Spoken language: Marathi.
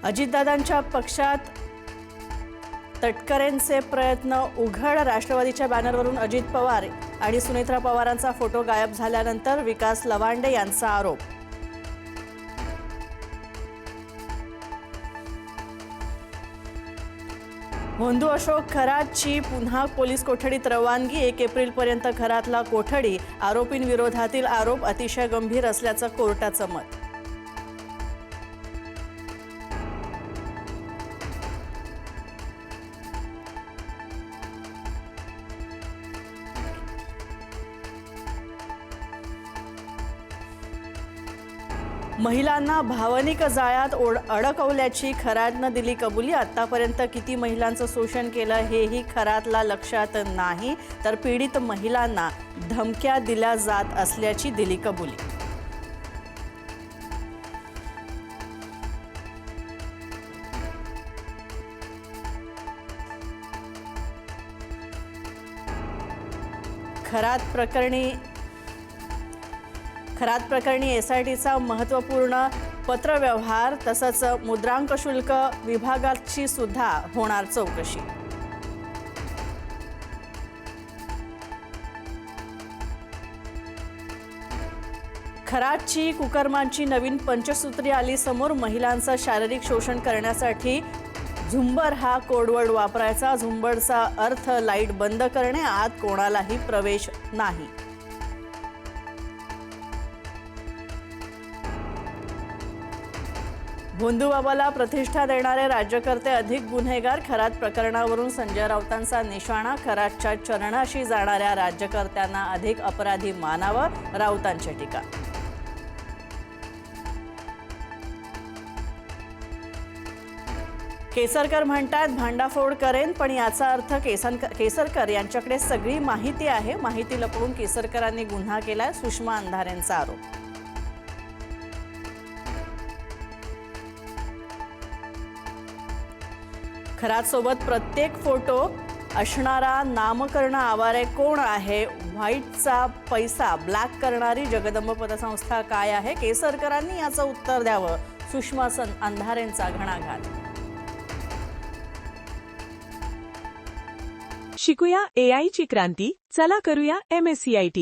अजितदादांच्या पक्षात तटकरेंचे प्रयत्न उघड। राष्ट्रवादीच्या बॅनरवरून अजित पवार आणि सुनेत्रा पवारांचा फोटो गायब झाल्यानंतर विकास लवांडे यांचा आरोप। भोंदू अशोक खरातची पुन्हा पोलीस कोठडीत रवानगी। 1 एप्रिलपर्यंत खरातला कोठडी। आरोपींविरोधातील आरोप अतिशय गंभीर असल्याचं कोर्टाचं मत। महिलांना भावनिक जाळ्यात अडकवल्याची खरातनं दिली कबुली। आतापर्यंत किती महिलांचं शोषण केलं हेही खरातला लक्षात नाही, तर पीडित महिलांना धमक्या दिल्या जात असल्याची दिली कबुली। खरात प्रकरणी एसआयटीचा महत्त्वपूर्ण पत्रव्यवहार तसंच मुद्रांक शुल्क विभागाची सुद्धा होणार चौकशी। खरातची कुकर्मांची नवीन पंचसूत्री आली समोर। महिलांचं शारीरिक शोषण करण्यासाठी झुंबर हा कोडवर्ड वापरायचा। झुंबरचा अर्थ लाईट बंद करणे, आत कोणालाही प्रवेश नाही। भोंदूबाबाला प्रतिष्ठा देणारे राज्यकर्ते अधिक गुन्हेगार। खरात प्रकरणावरून संजय राऊतांचा निशाणा। खरातच्या चरणाशी जाणाऱ्या राज्यकर्त्यांना अधिक अपराधी मानावं, राऊतांची टीका। केसरकर म्हणतात भांडाफोड करेन, पण याचा अर्थ केसरकर यांच्याकडे सगळी माहिती आहे। माहिती लपवून केसरकरांनी गुन्हा केलाय, सुषमा अंधारेंचा आरोप। खरात सोबत प्रत्येक फोटो असणारा नामकरण आवारे कोण आहे? व्हाईटचा पैसा ब्लॅक करणारी जगदंब पतसंस्था काय आहे? केसरकरांनी याचं उत्तर द्यावं, सुषमा अंधारेंचा घणाघात। शिकूया AI ची क्रांती, चला करूया MSCIT।